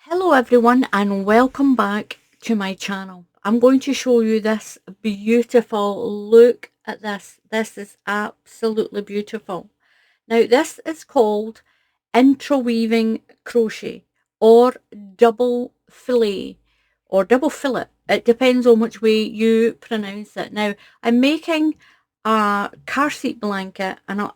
Hello everyone and welcome back to my channel. I'm going to show you this beautiful, look at this. This is absolutely beautiful. Now this is called Interweaving Crochet or Double Fillet or Double Fillet. It depends on which way you pronounce it. Now I'm making a car seat blanket and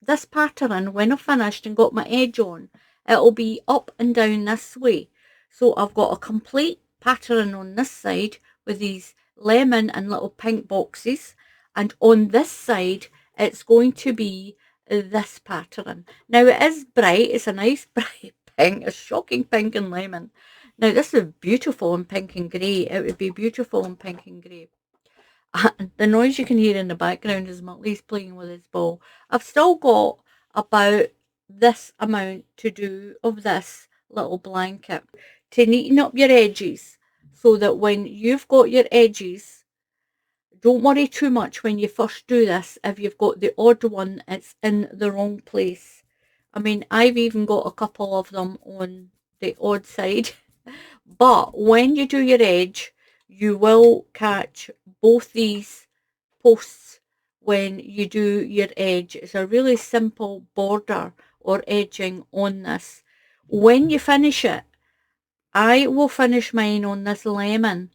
this pattern, when I've finished and got my edge on, it'll be up and down this way. So I've got a complete pattern on this side with these lemon and little pink boxes, and on this side it's going to be this pattern. Now it is bright, it's a nice bright pink, a shocking pink and lemon. Now this is beautiful in pink and grey. It would be beautiful in pink and grey. The noise you can hear in the background is Muttley's playing with his ball. I've still got about this amount to do of this little blanket to neaten up your edges, so that when you've got your edges, don't worry too much when you first do this if you've got the odd one it's in the wrong place. I mean, I've even got a couple of them on the odd side. But when you do your edge, you will catch both these posts when you do your edge. It's a really simple border or edging on this. When you finish it, I will finish mine on this lemon,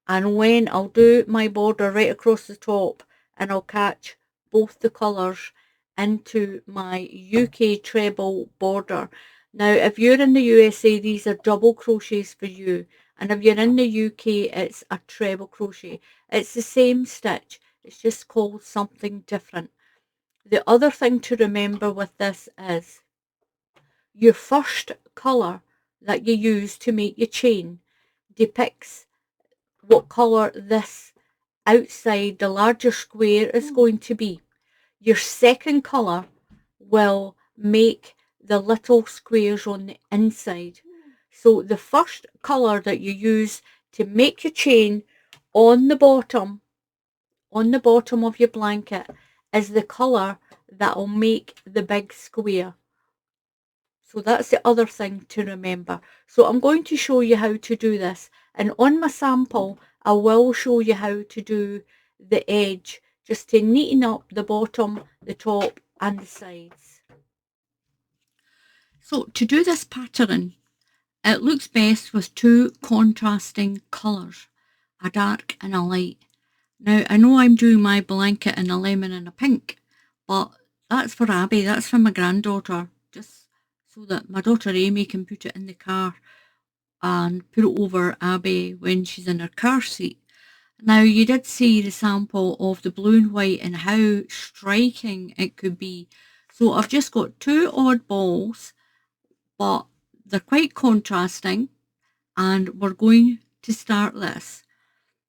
and when I'll do my border right across the top, and I'll catch both the colours into my UK treble border. Now if you're in the USA, these are double crochets for you, and if you're in the UK, it's a treble crochet. It's the same stitch, it's just called something different. The other thing to remember with this is your first colour that you use to make your chain depicts what colour this outside, the larger square, is going to be. Your second colour will make the little squares on the inside. So the first colour that you use to make your chain on the bottom of your blanket is the colour that will make the big square. So that's the other thing to remember. So I'm going to show you how to do this, and on my sample I will show you how to do the edge, just to neaten up the bottom, the top and the sides. So to do this pattern, it looks best with two contrasting colours, a dark and a light. Now I know I'm doing my blanket in a lemon and a pink, but that's for Abby, that's for my granddaughter, just so that my daughter Amy can put it in the car and put it over Abby when she's in her car seat. Now you did see the sample of the blue and white and how striking it could be. So I've just got two odd balls, but they're quite contrasting, and we're going to start this.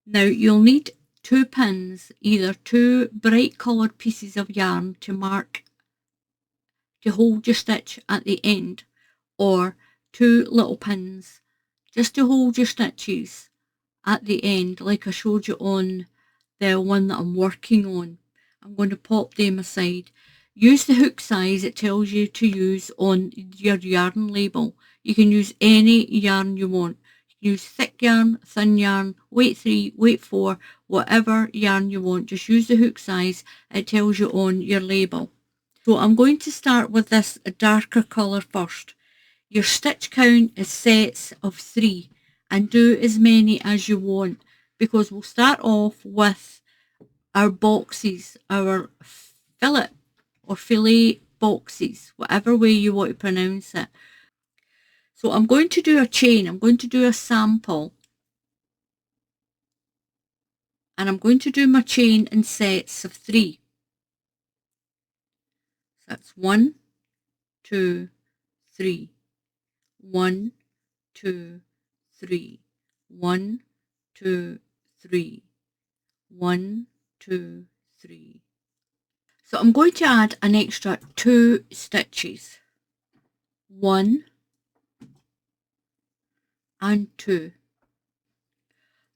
Now you'll need two pins, either two bright coloured pieces of yarn to hold your stitch at the end, or two little pins just to hold your stitches at the end, like I showed you on the one that I'm working on. I'm going to pop them aside. Use the hook size it tells you to use on your yarn label. You can use any yarn you want. You can use thick yarn, thin yarn, weight 3, weight 4, whatever yarn you want. Just use the hook size it tells you on your label. So I'm going to start with this darker colour first. Your stitch count is sets of 3, and do as many as you want, because we'll start off with our boxes, our fillet or fillet boxes, whatever way you want to pronounce it. So I'm going to do a chain, I'm going to do a sample, and I'm going to do my chain in sets of 3. So that's 1, 2, 3. 1, 2, 3. 1, 2, 3. 1, 2, 3. So I'm going to add an extra 2 stitches. 1 and 2.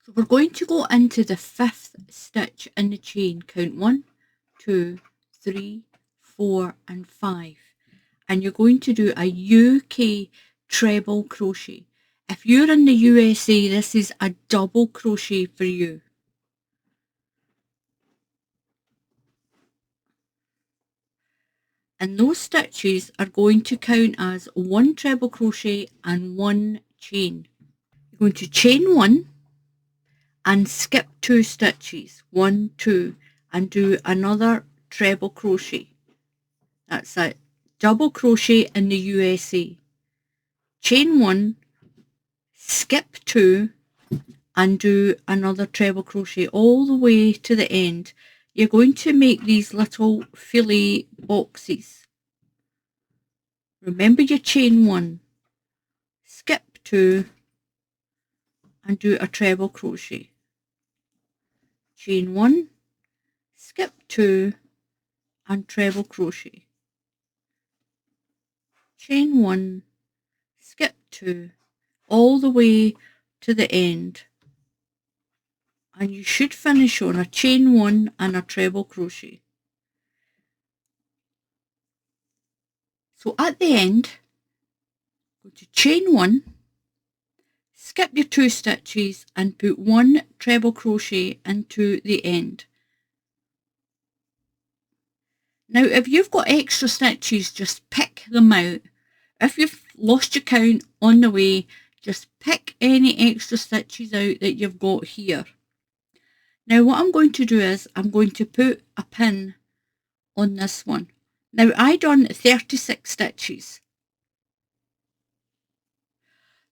So we're going to go into the 5th stitch in the chain. Count 1, 2, 3, 4 and 5. And you're going to do a UK treble crochet. If you're in the USA, this is a double crochet for you. And those stitches are going to count as 1 treble crochet and 1 chain. You're going to chain 1 and skip 2 stitches, 1, 2, and do another treble crochet. That's it. Double crochet in the USA. Chain 1, skip 2, and do another treble crochet all the way to the end. You're going to make these little fillet boxes. Remember your chain 1, skip 2, and do a treble crochet. Chain 1, skip 2, and treble crochet. Chain 1, skip 2, all the way to the end. And you should finish on a chain 1 and a treble crochet. So at the end, go to chain 1, skip your 2 stitches and put 1 treble crochet into the end. Now if you've got extra stitches, just pick them out. If you've lost your count on the way, just pick any extra stitches out that you've got here. Now what I'm going to do is I'm going to put a pin on this one. Now I done 36 stitches.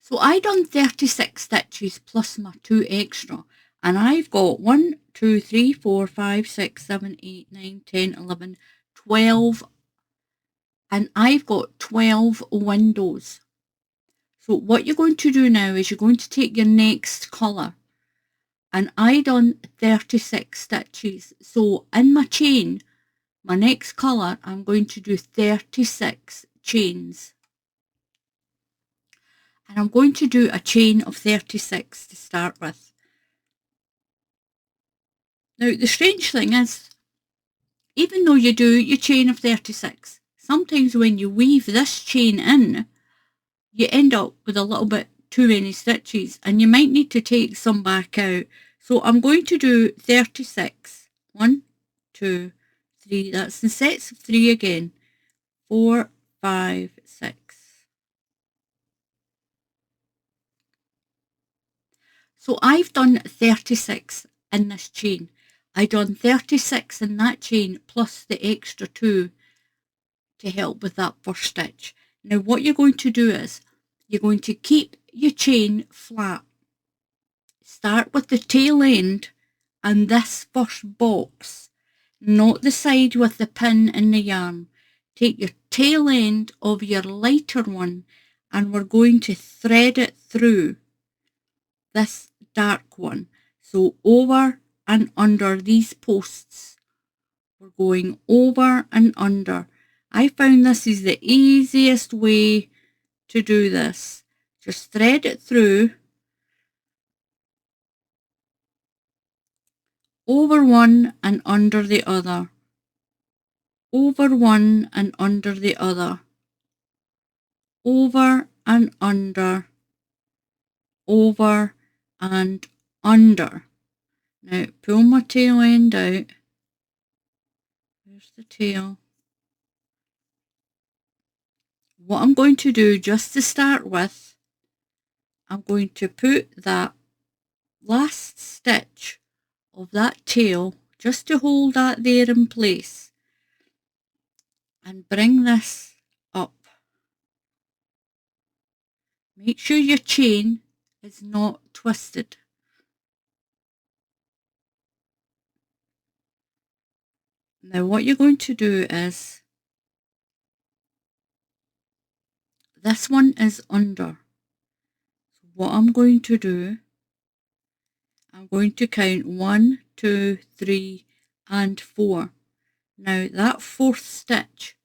So I done 36 stitches plus my 2 extra, and I've got 1, 2, 3, 4, 5, 6, 7, 8, 9, 10, 11, 12, and I've got 12 windows. So what you're going to do now is you're going to take your next colour, and I done 36 stitches. So in my chain, my next colour, I'm going to do 36 chains. And I'm going to do a chain of 36 to start with. Now the strange thing is, even though you do your chain of 36, sometimes when you weave this chain in, you end up with a little bit too many stitches and you might need to take some back out. So I'm going to do 36. 1, 2, 3. That's in sets of 3 again. 4, 5, 6. So I've done 36 in this chain. I done 36 in that chain plus the extra 2 to help with that first stitch. Now what you're going to do is you're going to keep your chain flat. Start with the tail end and this first box, not the side with the pin in the yarn. Take your tail end of your lighter one and we're going to thread it through this dark one. So over and under these posts. We're going over and under. I found this is the easiest way to do this. Just thread it through, over one and under the other, over one and under the other, over and under, over and under. Now pull my tail end out. There's the tail. What I'm going to do just to start with, I'm going to put that last stitch of that tail just to hold that there in place and bring this up. Make sure your chain is not twisted. Now what you're going to do is, this one is under. So what I'm going to do, I'm going to count 1, 2, 3 and 4. Now that fourth stitch,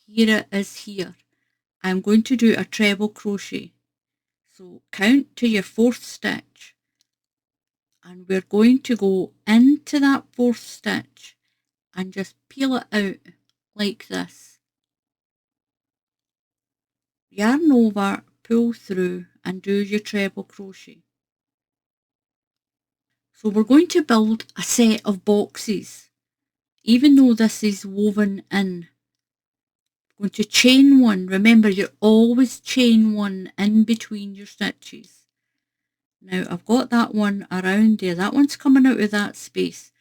here it is here. I'm going to do a treble crochet. So count to your fourth stitch and we're going to go into that fourth stitch and just peel it out like this. Yarn over, pull through and do your treble crochet. So we're going to build a set of boxes, even though this is woven in. I'm going to chain one. Remember, you always chain one in between your stitches. Now I've got that one around there. That one's coming out of that space.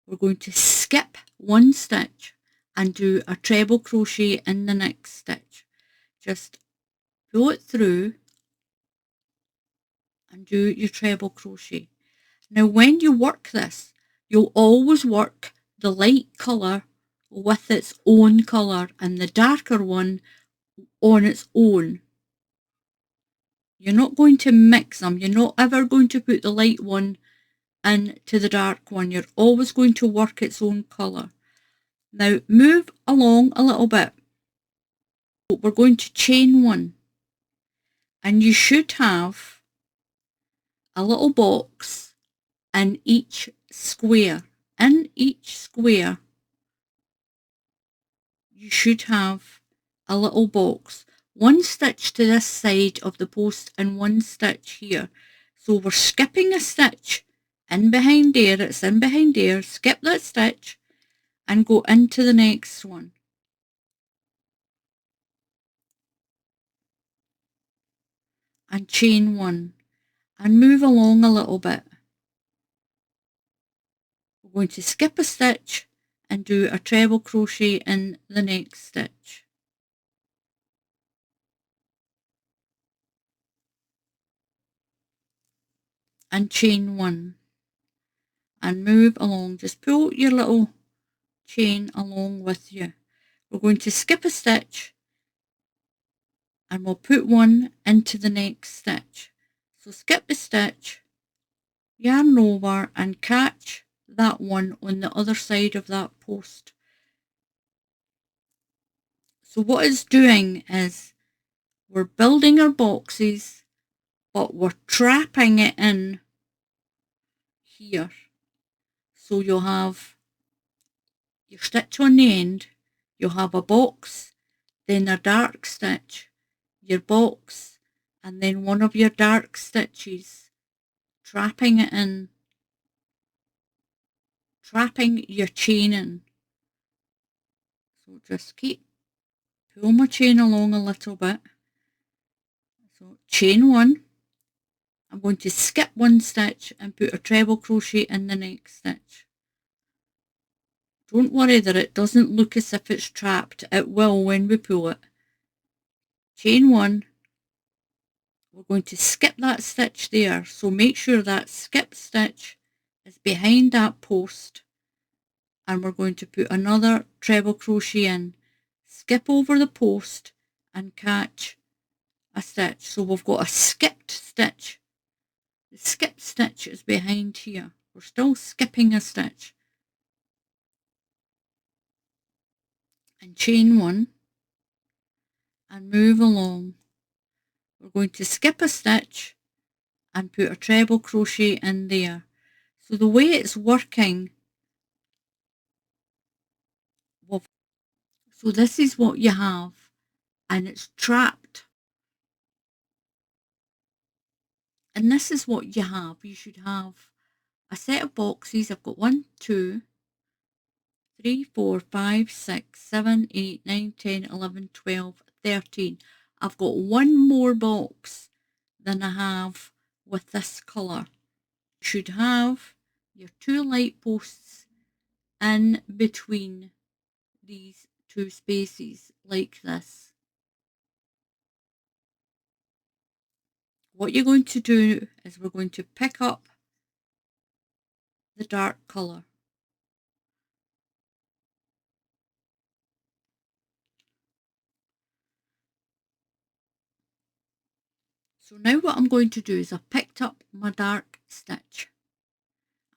We're going to skip one stitch and do a treble crochet in the next stitch. Just pull it through and do your treble crochet. Now when you work this, you'll always work the light colour with its own colour and the darker one on its own. You're not going to mix them. You're not ever going to put the light one into the dark one. You're always going to work its own colour. Now move along a little bit. We're going to chain one, and you should have a little box in each square. In each square you should have a little box. One stitch to this side of the post and one stitch here. So we're skipping a stitch in behind there. It's in behind there. Skip that stitch and go into the next one. And chain one and move along a little bit. We're going to skip a stitch and do a treble crochet in the next stitch. And chain one and move along. Just pull your little chain along with you. We're going to skip a stitch and we'll put one into the next stitch. So skip the stitch, yarn over and catch that one on the other side of that post. So what it's doing is we're building our boxes, but we're trapping it in here. So you'll have your stitch on the end, you'll have a box, then a dark stitch, your box, and then one of your dark stitches, trapping it in, trapping your chain in. So just keep pull my chain along a little bit. So chain one, I'm going to skip one stitch and put a treble crochet in the next stitch. Don't worry that it doesn't look as if it's trapped. It will when we pull it. Chain one. We're going to skip that stitch there. So make sure that skip stitch is behind that post. And we're going to put another treble crochet in. Skip over the post and catch a stitch. So we've got a skipped stitch. The skipped stitch is behind here. We're still skipping a stitch. And chain one and move along. We're going to skip a stitch and put a treble crochet in there. So the way it's working, so this is what you have, and it's trapped. And this is what you have. You should have a set of boxes. I've got 1, 2, 3, 4, 5, 6, 7, 8, 9, 10, 11, 12, 13. I've got one more box than I have with this colour. You should have your 2 light posts in between these 2 spaces like this. What you're going to do is we're going to pick up the dark colour. So now what I'm going to do is I've picked up my dark stitch.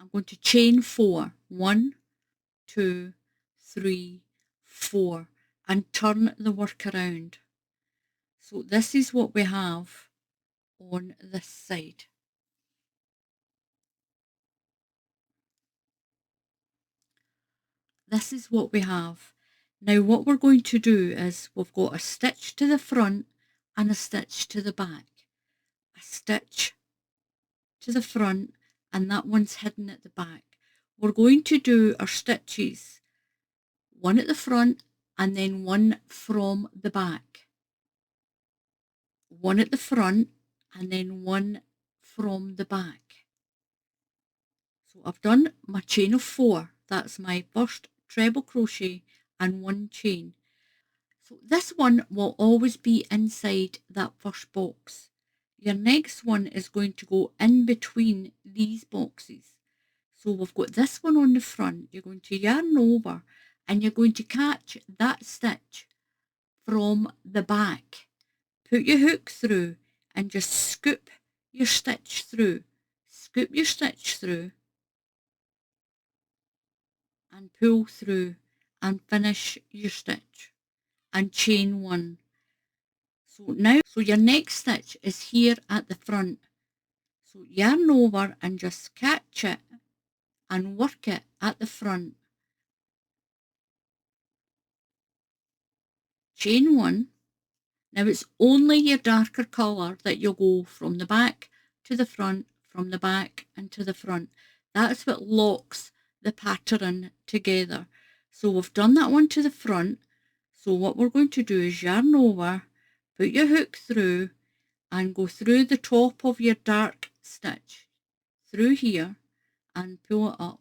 I'm going to chain 4. 1, 2, 3, 4 and turn the work around. So this is what we have on this side. This is what we have. Now what we're going to do is we've got a stitch to the front and a stitch to the back. stitch to the front, and that one's hidden at the back. We're going to do our stitches, one at the front and then one from the back. One at the front and then one from the back. So I've done my chain of 4. That's my first treble crochet and 1 chain. So this one will always be inside that first box. Your next one is going to go in between these boxes. So we've got this one on the front. You're going to yarn over and you're going to catch that stitch from the back. Put your hook through and just scoop your stitch through. Scoop your stitch through and pull through and finish your stitch and chain 1. So your next stitch is here at the front. So yarn over and just catch it and work it at the front. Chain 1. Now it's only your darker colour that you'll go from the back to the front, from the back and to the front. That's what locks the pattern together. So we've done that one to the front. So what we're going to do is yarn over, put your hook through and go through the top of your dark stitch, through here, and pull it up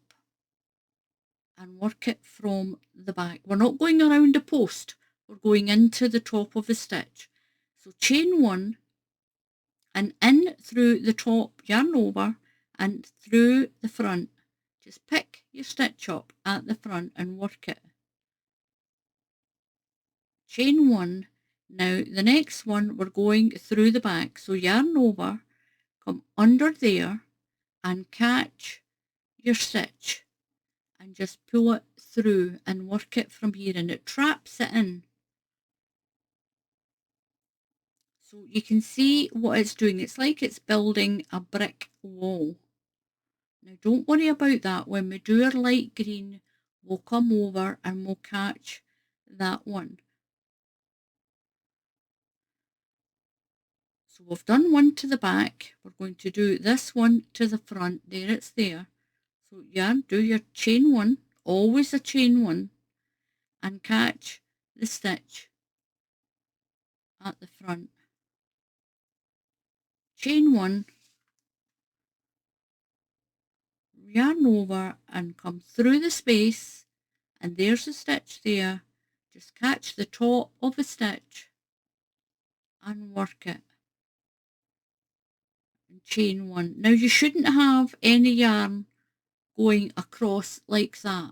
and work it from the back. We're not going around the post, we're going into the top of the stitch. So chain 1 and in through the top, yarn over and through the front. Just pick your stitch up at the front and work it. Chain 1. Now the next one we're going through the back, so yarn over, come under there and catch your stitch and just pull it through and work it from here, and it traps it in. So you can see what it's doing. It's like it's building a brick wall. Now don't worry about that. When we do our light green, we'll come over and we'll catch that one. So we've done one to the back. We're going to do this one to the front. There, it's there. So yarn, do your chain 1, always a chain 1, and catch the stitch at the front. Chain 1, yarn over and come through the space, and there's the stitch there. Just catch the top of the stitch and work it. And chain 1. Now you shouldn't have any yarn going across like that.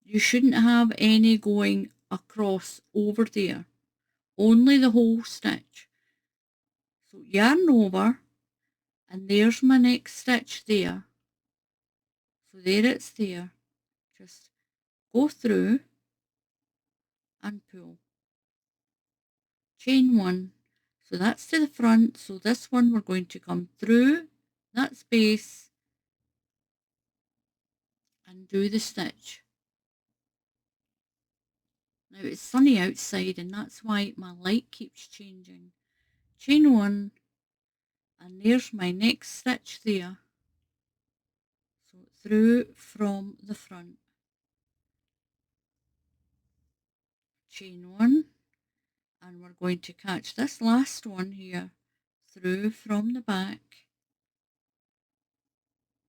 You shouldn't have any going across over there. Only the whole stitch. So yarn over, and there's my next stitch there. So there it's there. Just go through and pull. Chain 1. So that's to the front. So this one we're going to come through that space and do the stitch. Now it's sunny outside and that's why my light keeps changing. Chain 1, and there's my next stitch there. So through from the front. Chain 1, and we're going to catch this last one here through from the back.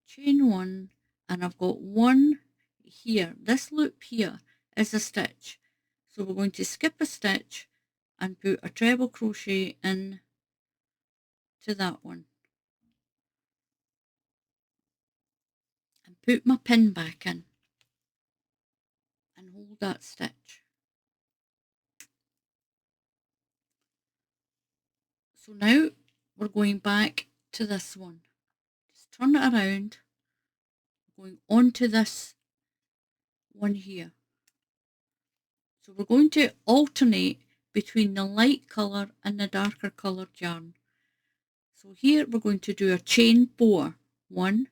Chain 1, and I've got one here. This loop here is a stitch. So we're going to skip a stitch and put a treble crochet in to that one. And put my pin back in and hold that stitch. So now we're going back to this one. Just turn it around, going on to this one here. So we're going to alternate between the light colour and the darker coloured yarn. So here we're going to do a chain 4. 1,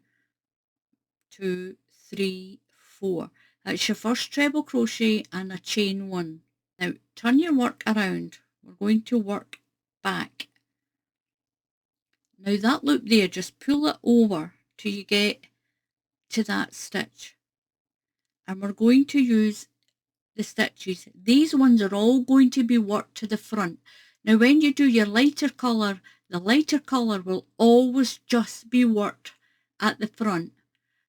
2, 3, 4. That's your first treble crochet and a chain 1. Now turn your work around. We're going to work back. Now that loop there, just pull it over till you get to that stitch. And we're going to use the stitches. These ones are all going to be worked to the front. Now when you do your lighter colour, the lighter colour will always just be worked at the front.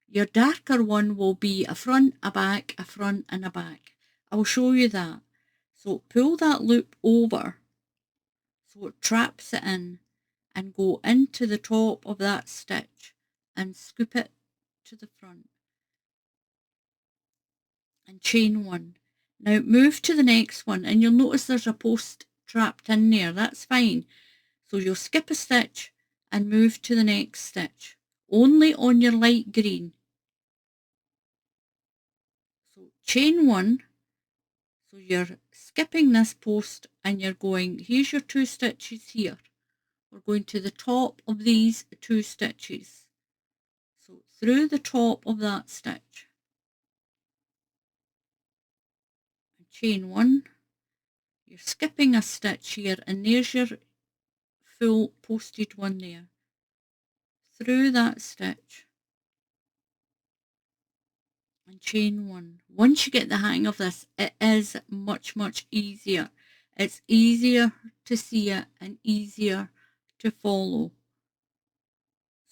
Your darker one will be a front, a back, a front and a back. I'll show you that. So pull that loop over so it traps it in, and go into the top of that stitch and scoop it to the front and chain one. Now move to the next one, and you'll notice there's a post trapped in there. That's fine. So you'll skip a stitch and move to the next stitch, only on your light green. So chain one. So you're skipping this post and you're going, here's your 2 stitches here. We're going to the top of these 2 stitches. So through the top of that stitch. And chain one. You're skipping a stitch here, and there's your full posted one there. Through that stitch. And chain one. Once you get the hang of this, it is much easier. It's easier to see it and easier to follow.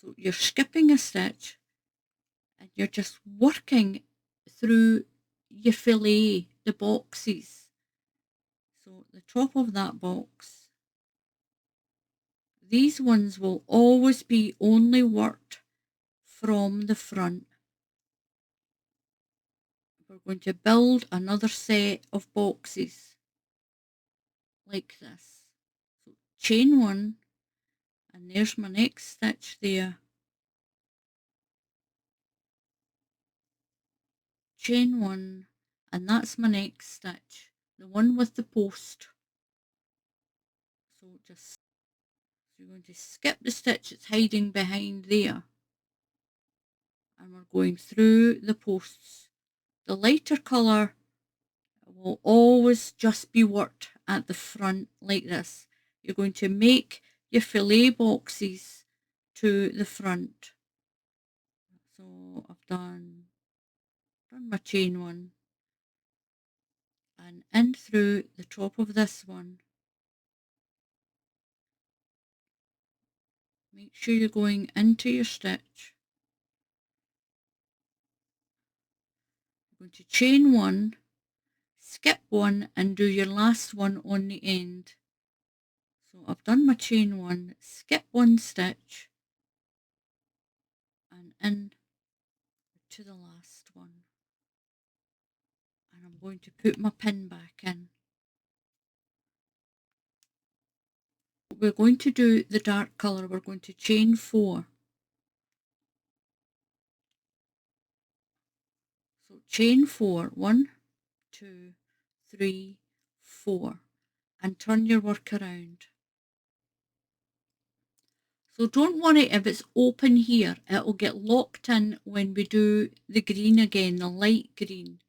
So you're skipping a stitch and you're just working through your fillet, the boxes. So the top of that box, these ones will always be only worked from the front. We're going to build another set of boxes like this. So chain one, and there's my next stitch there. Chain one, and that's my next stitch, the one with the post. So you're going to skip the stitch that's hiding behind there, and we're going through the posts. The lighter colour will always just be worked at the front like this. You're going to make your fillet boxes to the front. So I've done my chain one, and in through the top of this one. Make sure you're going into your stitch. You're going to chain one, skip one, and do your last one on the end. So I've done my chain one, skip one stitch, and in to the last one. And I'm going to put my pin back in. We're going to do the dark colour. We're going to chain 4. So chain 4, 1, 2, 3, 4, and turn your work around. So don't worry if it's open here, it'll get locked in when we do the green again, the light green.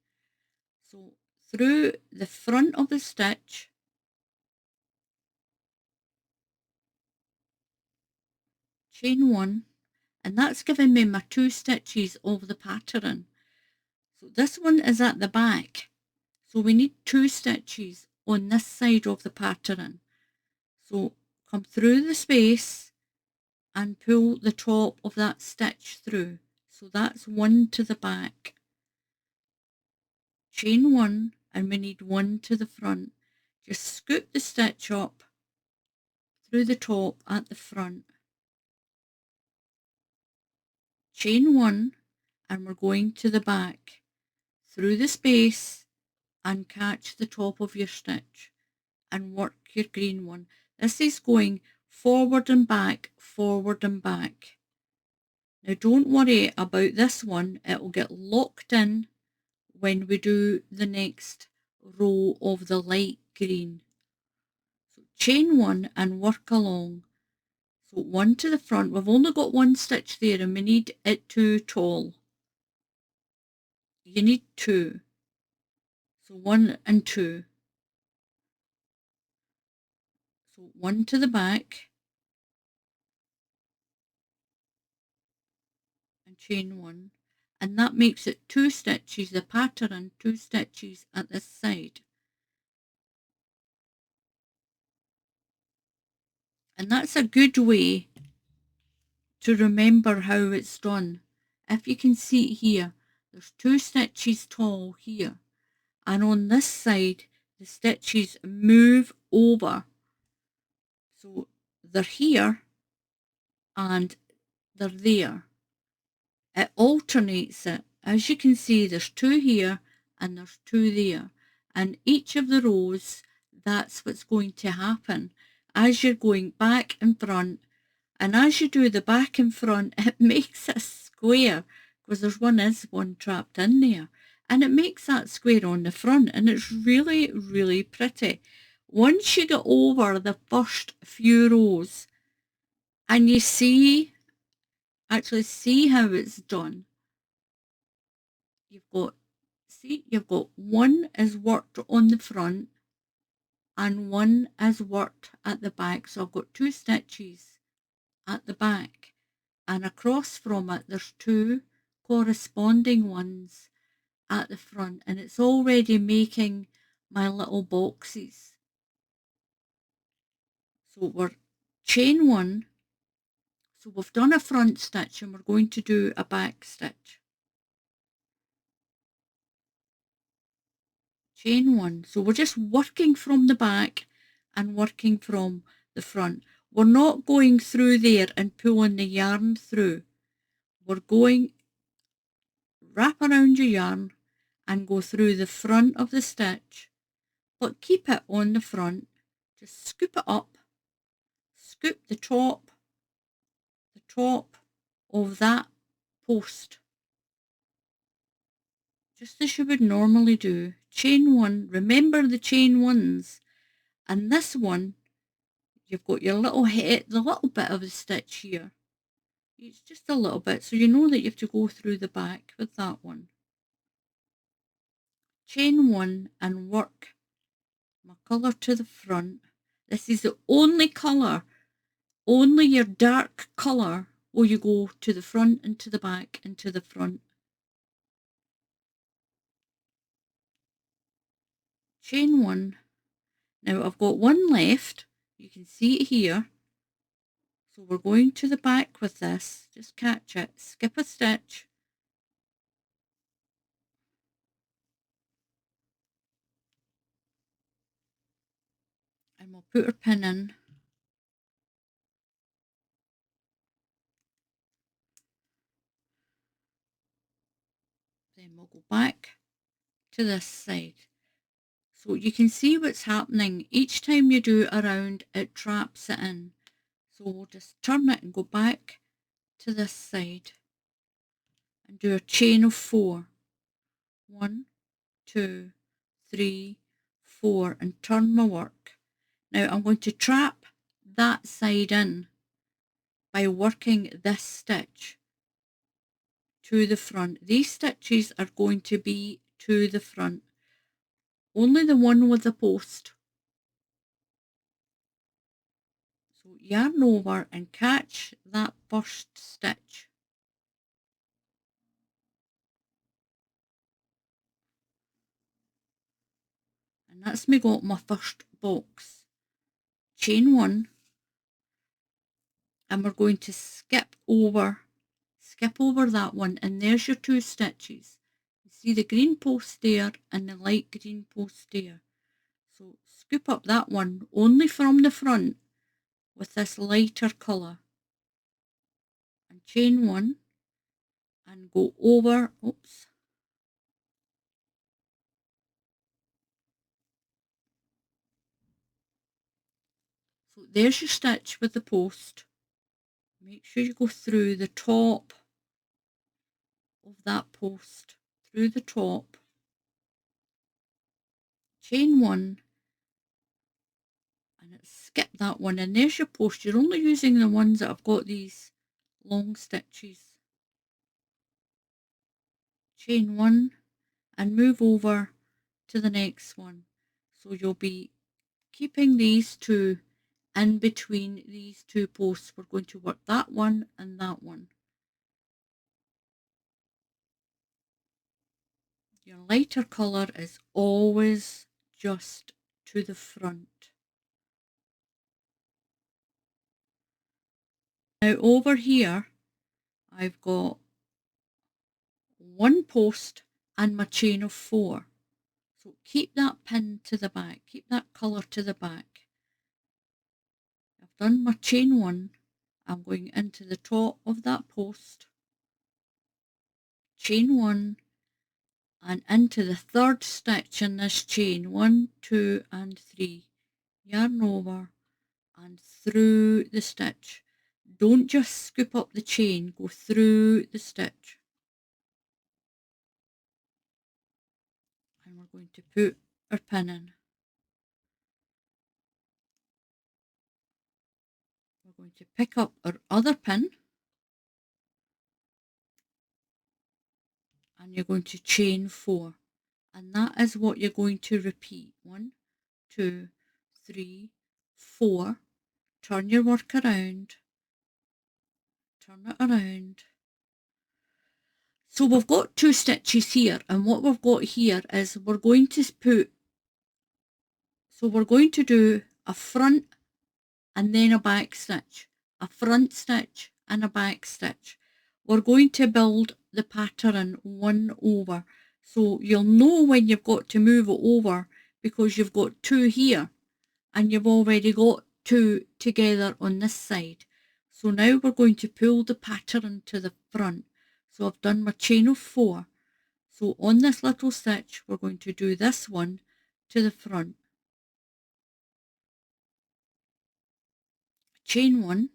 So through the front of the stitch, chain 1, and that's giving me my 2 stitches of the pattern. So this one is at the back, so we need 2 stitches on this side of the pattern. So come through the space and pull the top of that stitch through. So that's 1 to the back. Chain 1, and we need 1 to the front. Just scoop the stitch up through the top at the front. Chain 1, and we're going to the back through the space and catch the top of your stitch and work your green one. This is going forward and back, forward and back. Now don't worry about this one, it will get locked in when we do the next row of the light green. So chain 1 and work along. So 1 to the front. We've only got 1 stitch there and we need it too tall. You need 2. So 1 and 2. So 1 to the back, and chain 1, and that makes it 2 stitches, the pattern 2 stitches at this side. And that's a good way to remember how it's done. If you can see it here, there's 2 stitches tall here, and on this side the stitches move over, so they're here and they're there. It alternates it. As you can see, there's 2 here and there's 2 there, and each of the rows, that's what's going to happen as you're going back and front. And as you do the back and front, it makes a square, because there's one trapped in there, and it makes that square on the front, and it's really, really pretty. Once you get over the first few rows and you actually see how it's done, you've got one is worked on the front and one is worked at the back. So I've got 2 stitches at the back, and across from it there's 2 corresponding ones at the front, and it's already making my little boxes. So we're chain 1, so we've done a front stitch and we're going to do a back stitch. Chain 1, so we're just working from the back and working from the front. We're not going through there and pulling the yarn through. We're going wrap around your yarn and go through the front of the stitch, but keep it on the front. Just scoop it up, scoop the top of that post, just as you would normally do. Chain 1, remember the chain 1s, and this one you've got your little head, the little bit of the stitch here. It's just a little bit, so you know that you have to go through the back with that one. Chain 1 and work my colour to the front. This is the only colour, only your dark colour will you go to the front and to the back and to the front. Chain 1. Now I've got one left, you can see it here. So we're going to the back with this, just catch it, skip a stitch, and we'll put our pin in. Then we'll go back to this side. So you can see what's happening. Each time you do it around, it traps it in. So we'll just turn it and go back to this side and do a chain of 4. 1, 2, 3, 4, and turn my work. Now I'm going to trap that side in by working this stitch to the front. These stitches are going to be to the front, only the one with the post. So yarn over and catch that first stitch. And that's me got my first box. Chain 1, and we're going to skip over that one, and there's your 2 stitches. You see the green post there and the light green post there. So scoop up that one only from the front with this lighter colour, and chain 1 and go over, oops, so there's your stitch with the post. Make sure you go through the top of that post, through the top, chain 1, and skip that one, and there's your post. You're only using the ones that have got these long stitches. Chain 1 and move over to the next one. So you'll be keeping these 2 in between these 2 posts. We're going to work that one and that one. Your lighter colour is always just to the front. Now over here, I've got one post and my chain of 4. So keep that pin to the back, keep that colour to the back. I've done my chain 1. I'm going into the top of that post, chain 1, and into the 3rd stitch in this chain, 1, 2 and 3, yarn over and through the stitch. Don't just scoop up the chain, go through the stitch. And we're going to put our pin in. We're going to pick up our other pin and you're going to chain 4. And that is what you're going to repeat. 1, 2, 3, 4. Turn your work around. Turn it around. So we've got 2 stitches here, and what we've got here is we're going to do a front and then a back stitch, a front stitch and a back stitch. We're going to build the pattern 1 over. So you'll know when you've got to move it over because you've got 2 here and you've already got 2 together on this side. So now we're going to pull the pattern to the front. So I've done my chain of 4. So on this little stitch, we're going to do this one to the front. Chain 1.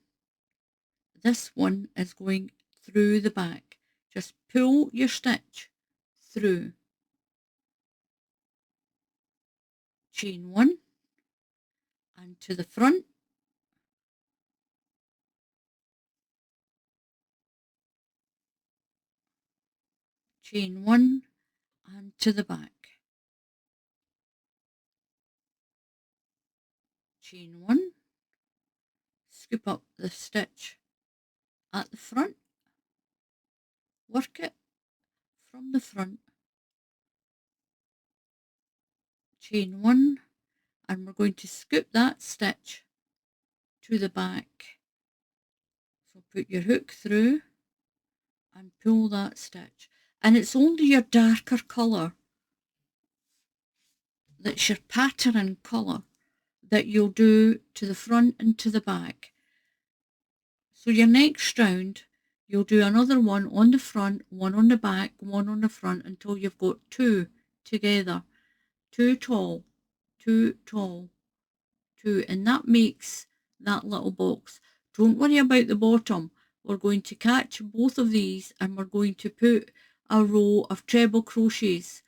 This one is going through the back. Just pull your stitch through. Chain 1 and to the front. Chain 1 and to the back. Chain 1, scoop up the stitch at the front, work it from the front, chain 1, and we're going to scoop that stitch to the back. So put your hook through and pull that stitch. And it's only your darker colour that's your pattern colour that you'll do to the front and to the back. So your next round, you'll do another one on the front, one on the back, one on the front until you've got 2 together. 2 tall, 2 tall, 2, and that makes that little box. Don't worry about the bottom. We're going to catch both of these and we're going to put a row of treble crochets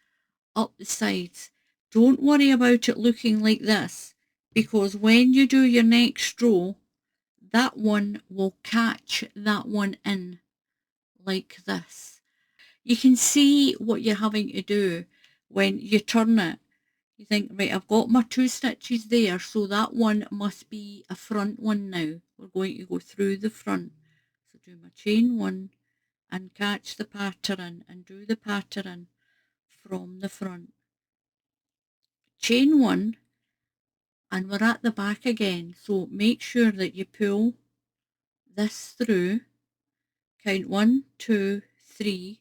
up the sides. Don't worry about it looking like this, because when you do your next row, that one will catch that one in like this. You can see what you're having to do when you turn it. You think, right, I've got my 2 stitches there, so that one must be a front one now. We're going to go through the front. So do my chain 1 and catch the pattern and do the pattern from the front. Chain 1 and we're at the back again, so make sure that you pull this through, count 1, 2, 3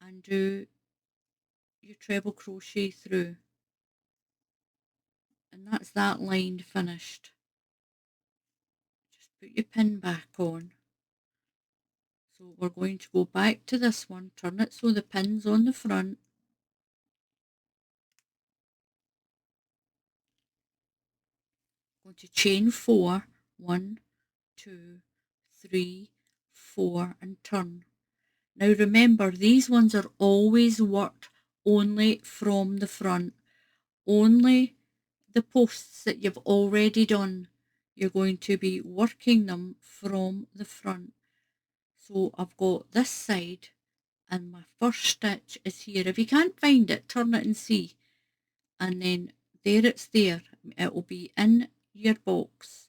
and do your treble crochet through, and that's that line finished. Just put your pin back on. So we're going to go back to this one, turn it so the pin's on the front. Going to chain 4, 1, 2, 3, 4 and turn. Now remember, these ones are always worked only from the front. Only the posts that you've already done, you're going to be working them from the front. So I've got this side and my first stitch is here. If you can't find it, turn it and see. And then there it's there. It will be in your box.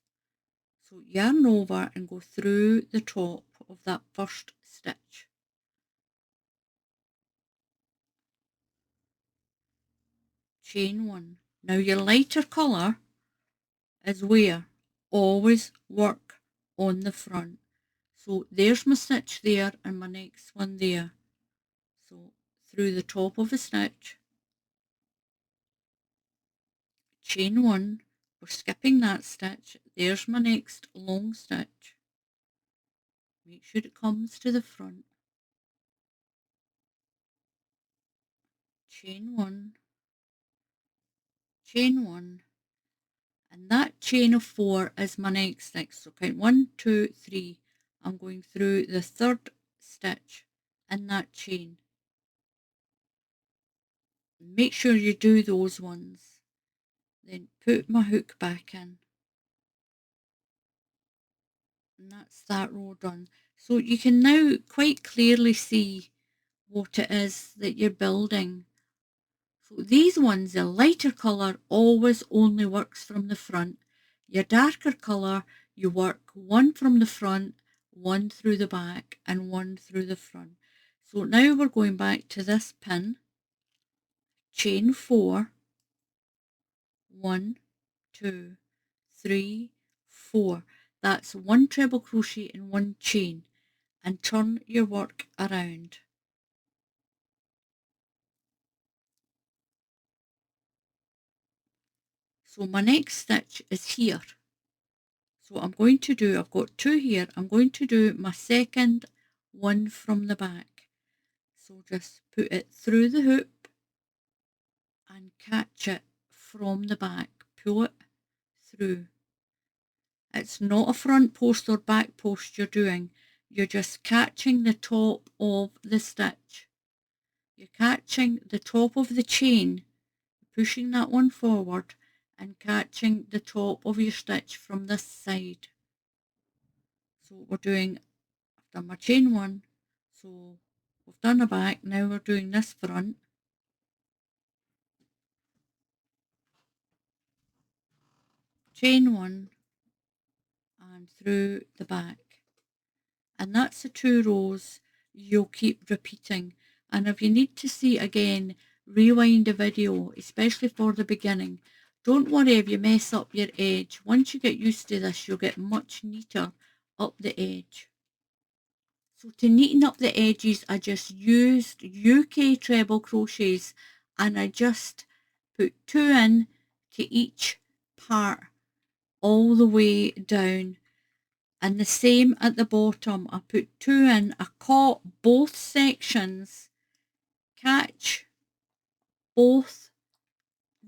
So yarn over and go through the top of that first stitch. chain 1. Now your lighter colour is where? Always work on the front. So there's my stitch there and my next one there. So through the top of a stitch, chain 1, we're skipping that stitch, there's my next long stitch. Make sure it comes to the front. Chain 1, chain 1, and that chain of 4 is my next stitch. So count 1, 2, 3. I'm going through the third stitch in that chain. Make sure you do those ones. Then put my hook back in. And that's that row done. So you can now quite clearly see what it is that you're building. So these ones, the lighter colour always only works from the front. Your darker colour, you work one from the front, one through the back, and one through the front. So now we're going back to this pin, chain 4, 1, 2, 3, 4. That's one treble crochet and one chain, and turn your work around. So my next stitch is here. So I'm going to do, I've got 2 here, I'm going to do my second one from the back. So just put it through the hoop and catch it from the back, pull it through. It's not a front post or back post you're doing, you're just catching the top of the stitch. You're catching the top of the chain, pushing that one forward and catching the top of your stitch from this side. So we're doing, I've done my chain 1, so we've done the back, now we're doing this front. Chain 1 and through the back. And that's the 2 rows you'll keep repeating. And if you need to see again, rewind the video, especially for the beginning. Don't worry if you mess up your edge. Once you get used to this, you'll get much neater up the edge. So to neaten up the edges, I just used UK treble crochets and I just put 2 in to each part all the way down. And the same at the bottom, I put 2 in, I caught both sections, catch both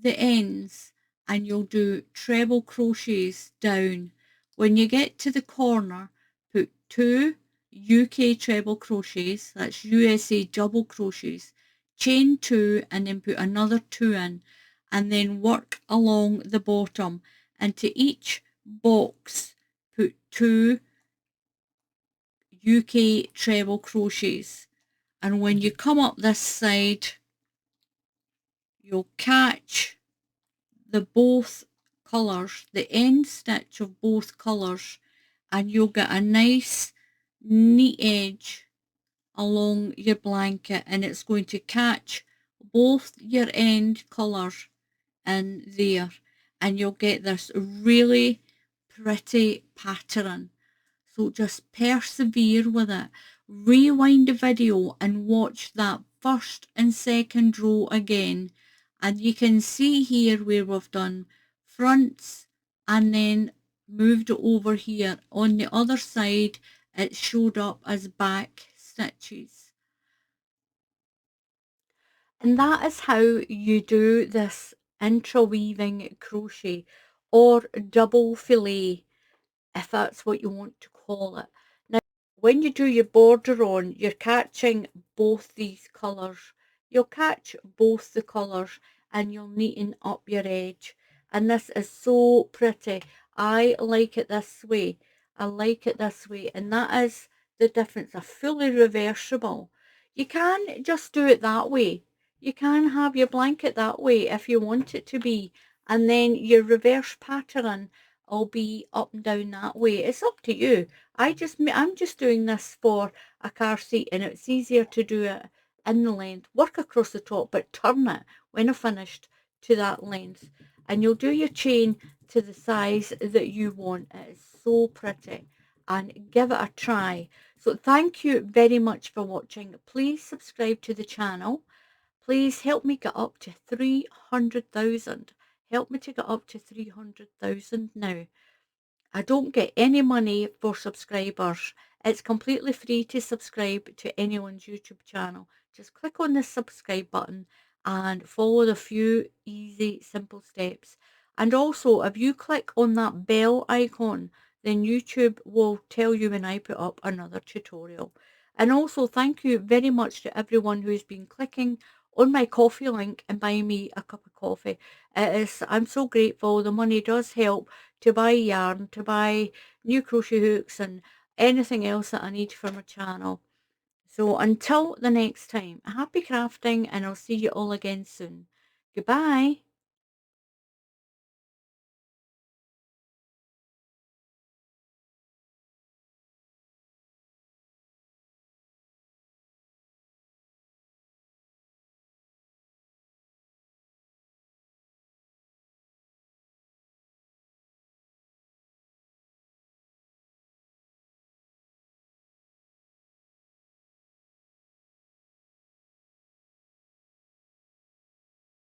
the ends, and you'll do treble crochets down. When you get to the corner, put 2 UK treble crochets, that's USA double crochets, chain 2 and then put another 2 in, and then work along the bottom, and to each box put 2 UK treble crochets. And when you come up this side, you'll catch the both colours, the end stitch of both colours, and you'll get a nice neat edge along your blanket, and it's going to catch both your end colours in there, and you'll get this really pretty pattern. So just persevere with it. Rewind the video and watch that first and second row again, and you can see here where we've done fronts and then moved it over here. On the other side it showed up as back stitches. And that is how you do this interweaving crochet or double fillet, if that's what you want to call it. Now, when you do your border on, you're catching both these colours. You'll catch both the colours and you'll neaten up your edge. And this is so pretty. I like it this way. I like it this way. And that is the difference. A fully reversible. You can just do it that way. You can have your blanket that way if you want it to be. And then your reverse pattern will be up and down that way. It's up to you. I'm just doing this for a car seat, and it's easier to do it in the length. Work across the top, but turn it when I've finished. to that length, and you'll do your chain to the size that you want. It is so pretty, and give it a try. So thank you very much for watching. Please subscribe to the channel. Please help me get up to 300,000. Help me to get up to 300,000 now. I don't get any money for subscribers. It's completely free to subscribe to anyone's YouTube channel. Just click on the subscribe button and follow the few easy, simple steps. And also, if you click on that bell icon, then YouTube will tell you when I put up another tutorial. And also, thank you very much to everyone who's been clicking on my coffee link and buying me a cup of coffee. I'm so grateful. The money does help to buy yarn, to buy new crochet hooks and anything else that I need for my channel. So until the next time, happy crafting, and I'll see you all again soon. Goodbye.